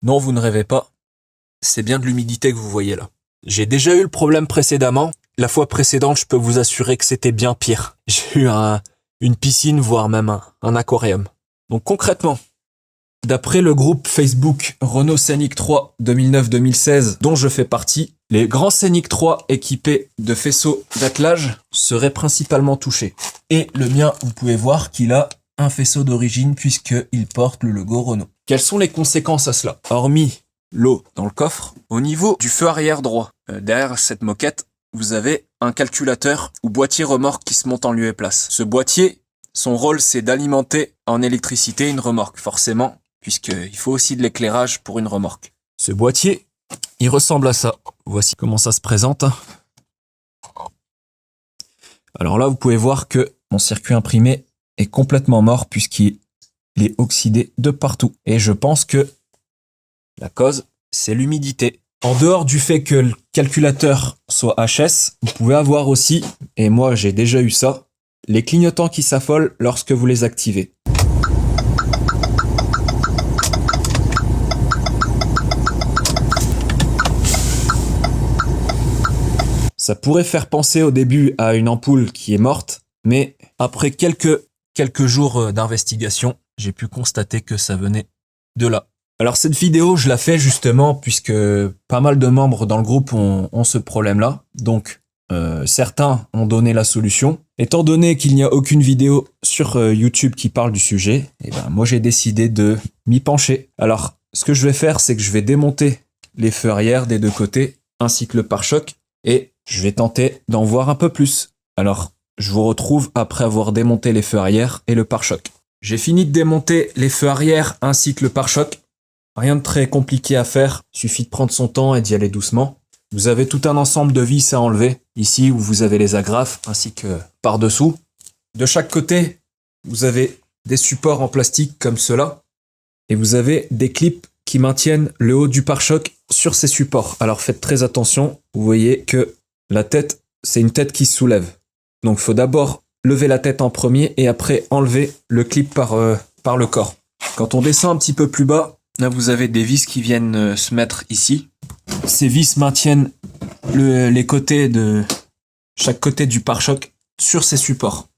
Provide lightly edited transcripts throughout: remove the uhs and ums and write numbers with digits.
Non, vous ne rêvez pas. C'est bien de l'humidité que vous voyez là. J'ai déjà eu le problème précédemment. La fois précédente, je peux vous assurer que c'était bien pire. J'ai eu une piscine, voire même un aquarium. Donc concrètement, d'après le groupe Facebook Renault Scénic 3 2009-2016, dont je fais partie, les grands Scénic 3 équipés de faisceaux d'attelage seraient principalement touchés. Et le mien, vous pouvez voir qu'il a un faisceau d'origine puisqu'il porte le logo Renault. Quelles sont les conséquences à cela? Hormis l'eau dans le coffre, au niveau du feu arrière droit, derrière cette moquette, vous avez un calculateur ou boîtier remorque qui se monte en lieu et place. Ce boîtier, son rôle, c'est d'alimenter en électricité une remorque, forcément, puisqu'il faut aussi de l'éclairage pour une remorque. Ce boîtier, il ressemble à ça. Voici comment ça se présente. Alors là, vous pouvez voir que mon circuit imprimé est complètement mort puisqu'il est oxydé de partout. Et je pense que la cause, c'est l'humidité. En dehors du fait que le calculateur soit HS, vous pouvez avoir aussi, et moi j'ai déjà eu ça, les clignotants qui s'affolent lorsque vous les activez. Ça pourrait faire penser au début à une ampoule qui est morte, mais après quelques jours d'investigation, j'ai pu constater que ça venait de là. Alors cette vidéo, je la fais justement puisque pas mal de membres dans le groupe ont ce problème-là. Donc certains ont donné la solution. Étant donné qu'il n'y a aucune vidéo sur YouTube qui parle du sujet, et ben moi j'ai décidé de m'y pencher. Alors ce que je vais faire, c'est que je vais démonter les feux arrière des deux côtés, ainsi que le pare-choc, et je vais tenter d'en voir un peu plus. Alors je vous retrouve après avoir démonté les feux arrière et le pare-choc. J'ai fini de démonter les feux arrière ainsi que le pare-choc. Rien de très compliqué à faire, suffit de prendre son temps et d'y aller doucement. Vous avez tout un ensemble de vis à enlever, ici où vous avez les agrafes ainsi que par-dessous. De chaque côté, vous avez des supports en plastique comme cela, et vous avez des clips qui maintiennent le haut du pare-choc sur ces supports. Alors faites très attention, vous voyez que la tête, c'est une tête qui se soulève. Donc il faut d'abord lever la tête en premier et après enlever le clip par le corps. Quand on descend un petit peu plus bas, là, vous avez des vis qui viennent se mettre ici. Ces vis maintiennent les côtés de chaque côté du pare-choc sur ces supports.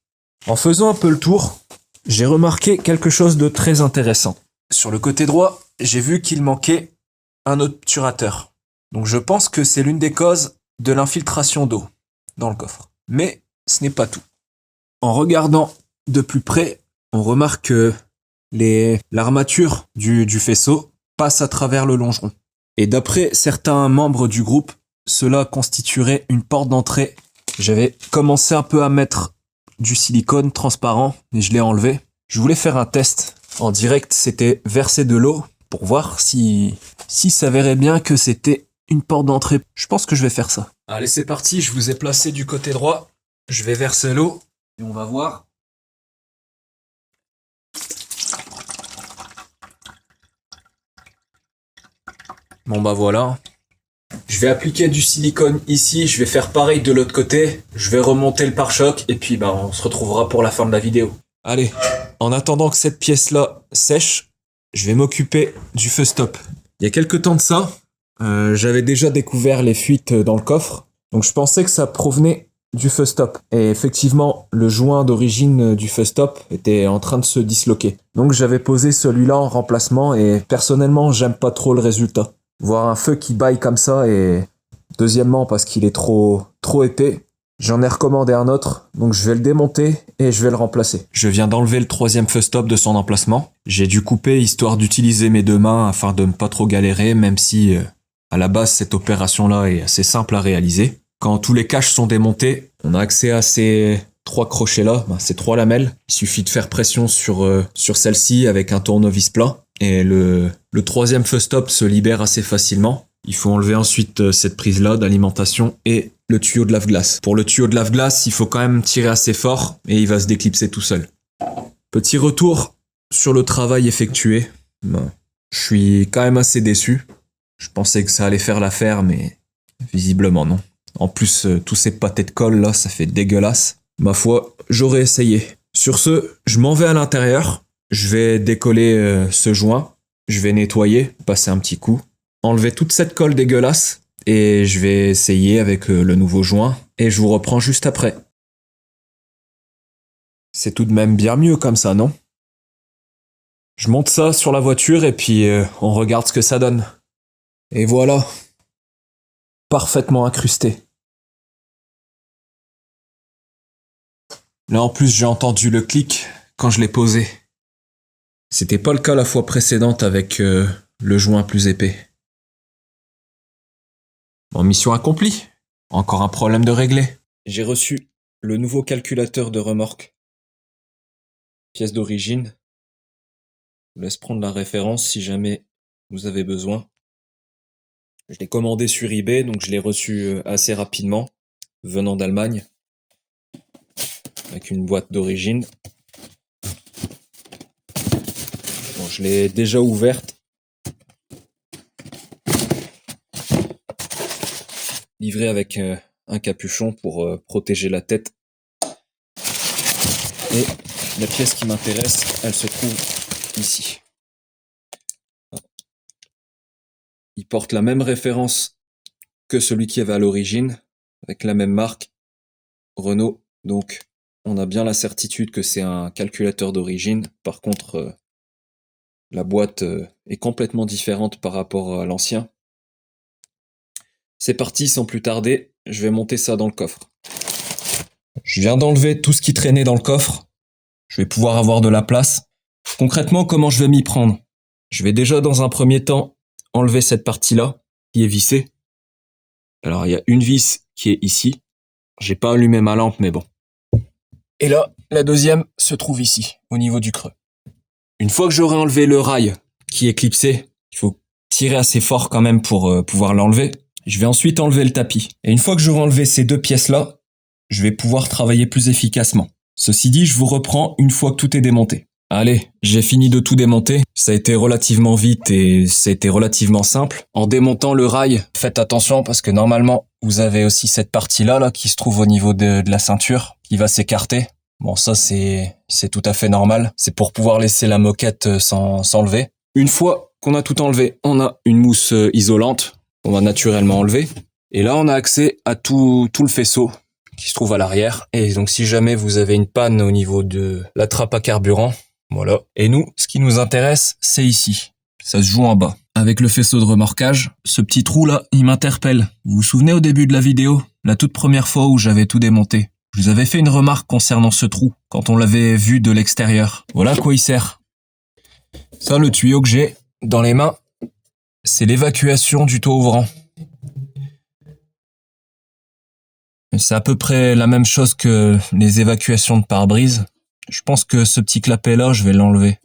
En faisant un peu le tour, j'ai remarqué quelque chose de très intéressant. Sur le côté droit, j'ai vu qu'il manquait un obturateur. Donc je pense que c'est l'une des causes de l'infiltration d'eau dans le coffre. Mais ce n'est pas tout. En regardant de plus près, on remarque que l'armature du faisceau passe à travers le longeron. Et d'après certains membres du groupe, cela constituerait une porte d'entrée. J'avais commencé un peu à mettre du silicone transparent, mais je l'ai enlevé. Je voulais faire un test en direct, c'était verser de l'eau pour voir si ça verrait bien que c'était une porte d'entrée. Je pense que je vais faire ça. Allez, c'est parti, je vous ai placé du côté droit. Je vais verser l'eau et on va voir. Bon bah voilà. Je vais appliquer du silicone ici, je vais faire pareil de l'autre côté. Je vais remonter le pare-choc et puis bah on se retrouvera pour la fin de la vidéo. Allez, en attendant que cette pièce-là sèche, je vais m'occuper du feu stop. Il y a quelques temps de ça, j'avais déjà découvert les fuites dans le coffre. Donc je pensais que ça provenait du feu stop. Et effectivement, le joint d'origine du feu stop était en train de se disloquer. Donc j'avais posé celui-là en remplacement et personnellement, j'aime pas trop le résultat. Voir un feu qui baille comme ça et deuxièmement parce qu'il est trop épais, j'en ai recommandé un autre, donc je vais le démonter et je vais le remplacer. Je viens d'enlever le troisième feu stop de son emplacement. J'ai dû couper histoire d'utiliser mes deux mains afin de ne pas trop galérer, même si à la base cette opération-là est assez simple à réaliser. Quand tous les caches sont démontés, on a accès à ces trois crochets-là, ces trois lamelles. Il suffit de faire pression sur celle-ci avec un tournevis plat. Et le troisième feu stop se libère assez facilement. Il faut enlever ensuite cette prise-là d'alimentation et le tuyau de lave-glace. Pour le tuyau de lave-glace, il faut quand même tirer assez fort et il va se déclipser tout seul. Petit retour sur le travail effectué. Je suis quand même assez déçu. Je pensais que ça allait faire l'affaire, mais visiblement non. En plus, tous ces pâtés de colle là, ça fait dégueulasse. Ma foi, j'aurais essayé. Sur ce, je m'en vais à l'intérieur. Je vais décoller ce joint je vais nettoyer, passer un petit coup, enlever toute cette colle dégueulasse et je vais essayer avec le nouveau joint et je vous reprends juste après. C'est tout de même bien mieux comme ça, non? Je monte ça sur la voiture et puis on regarde ce que ça donne. Et voilà, parfaitement incrusté. Là en plus j'ai entendu le clic quand je l'ai posé. C'était pas le cas la fois précédente avec le joint plus épais. Bon, mission accomplie. Encore un problème de régler. J'ai reçu le nouveau calculateur de remorque. Pièce d'origine. Je vous laisse prendre la référence si jamais vous avez besoin. Je l'ai commandé sur eBay, donc je l'ai reçu assez rapidement, venant d'Allemagne, avec une boîte d'origine. Bon, je l'ai déjà ouverte. Livré avec un capuchon pour protéger la tête. Et la pièce qui m'intéresse, elle se trouve ici. Il porte la même référence que celui qui avait à l'origine, avec la même marque, Renault. Donc, on a bien la certitude que c'est un calculateur d'origine. Par contre, la boîte est complètement différente par rapport à l'ancien. C'est parti, sans plus tarder, je vais monter ça dans le coffre. Je viens d'enlever tout ce qui traînait dans le coffre. Je vais pouvoir avoir de la place. Concrètement, comment je vais m'y prendre? Je vais déjà, dans un premier temps, enlever cette partie-là, qui est vissée. Alors, il y a une vis qui est ici. J'ai pas allumé ma lampe, mais bon. Et là, la deuxième se trouve ici, au niveau du creux. Une fois que j'aurai enlevé le rail qui est clipsé, il faut tirer assez fort quand même pour pouvoir l'enlever. Je vais ensuite enlever le tapis. Et une fois que j'aurai enlevé ces deux pièces-là, je vais pouvoir travailler plus efficacement. Ceci dit, je vous reprends une fois que tout est démonté. Allez, j'ai fini de tout démonter. Ça a été relativement vite et ça a été relativement simple. En démontant le rail, faites attention parce que normalement, vous avez aussi cette partie-là là, qui se trouve au niveau de la ceinture, qui va s'écarter. Bon, ça c'est tout à fait normal. C'est pour pouvoir laisser la moquette s'enlever. Une fois qu'on a tout enlevé, on a une mousse isolante qu'on va naturellement enlever. Et là, on a accès à tout le faisceau qui se trouve à l'arrière. Et donc, si jamais vous avez une panne au niveau de la trappe à carburant, voilà. Et nous, ce qui nous intéresse, c'est ici. Ça se joue en bas. Avec le faisceau de remorquage, ce petit trou-là, il m'interpelle. Vous vous souvenez au début de la vidéo, la toute première fois où j'avais tout démonté? Je vous avais fait une remarque concernant ce trou, quand on l'avait vu de l'extérieur. Voilà à quoi il sert. Ça, le tuyau que j'ai dans les mains, c'est l'évacuation du taux ouvrant. C'est à peu près la même chose que les évacuations de pare-brise. Je pense que ce petit clapet-là, je vais l'enlever.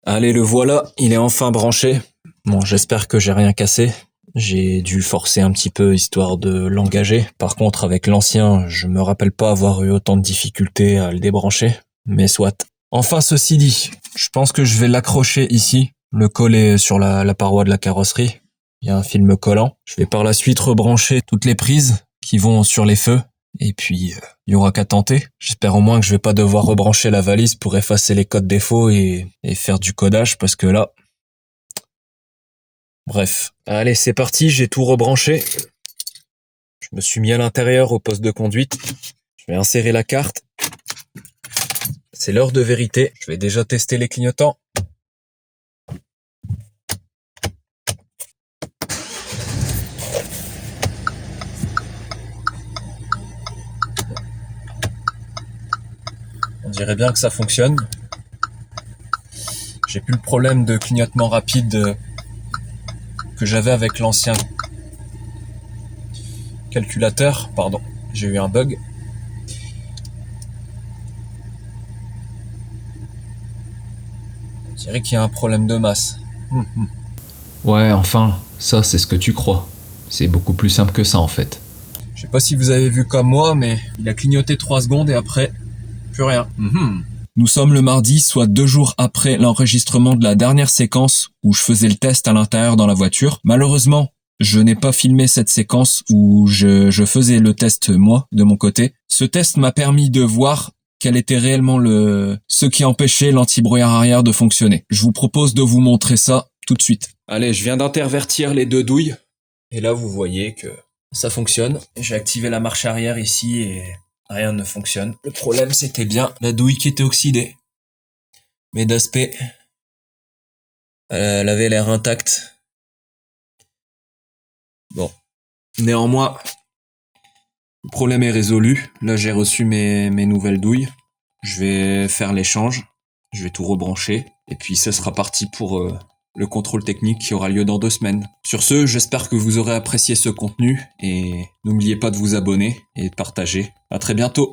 Allez, le voilà, il est enfin branché. Bon, j'espère que j'ai rien cassé. J'ai dû forcer un petit peu histoire de l'engager. Par contre, avec l'ancien, je me rappelle pas avoir eu autant de difficultés à le débrancher. Mais soit. Enfin, ceci dit, je pense que je vais l'accrocher ici, le coller sur la paroi de la carrosserie. Il y a un film collant. Je vais par la suite rebrancher toutes les prises qui vont sur les feux. Et puis, il y aura qu'à tenter. J'espère au moins que je vais pas devoir rebrancher la valise pour effacer les codes défauts et faire du codage, parce que là... Bref. Allez, c'est parti, j'ai tout rebranché. Je me suis mis à l'intérieur au poste de conduite. Je vais insérer la carte. C'est l'heure de vérité. Je vais déjà tester les clignotants. On dirait bien que ça fonctionne. J'ai plus le problème de clignotement rapide que j'avais avec l'ancien calculateur. Pardon, j'ai eu un bug. On dirait qu'il y a un problème de masse. Ouais, enfin, ça c'est ce que tu crois. C'est beaucoup plus simple que ça en fait. Je sais pas si vous avez vu comme moi, mais il a clignoté 3 secondes et après, plus rien. Nous sommes le mardi, soit 2 jours après l'enregistrement de la dernière séquence où je faisais le test à l'intérieur dans la voiture. Malheureusement, je n'ai pas filmé cette séquence où je faisais le test moi, de mon côté. Ce test m'a permis de voir quel était réellement ce qui empêchait l'anti-brouillard arrière de fonctionner. Je vous propose de vous montrer ça tout de suite. Allez, je viens d'intervertir les deux douilles. Et là, vous voyez que ça fonctionne. J'ai activé la marche arrière ici et rien ne fonctionne. Le problème, c'était bien la douille qui était oxydée. Mais d'aspect, elle avait l'air intacte. Bon. Néanmoins, le problème est résolu. Là, j'ai reçu mes nouvelles douilles. Je vais faire l'échange. Je vais tout rebrancher. Et puis, ça sera parti pour le contrôle technique qui aura lieu dans 2 semaines. Sur ce, j'espère que vous aurez apprécié ce contenu. Et n'oubliez pas de vous abonner et de partager. À très bientôt.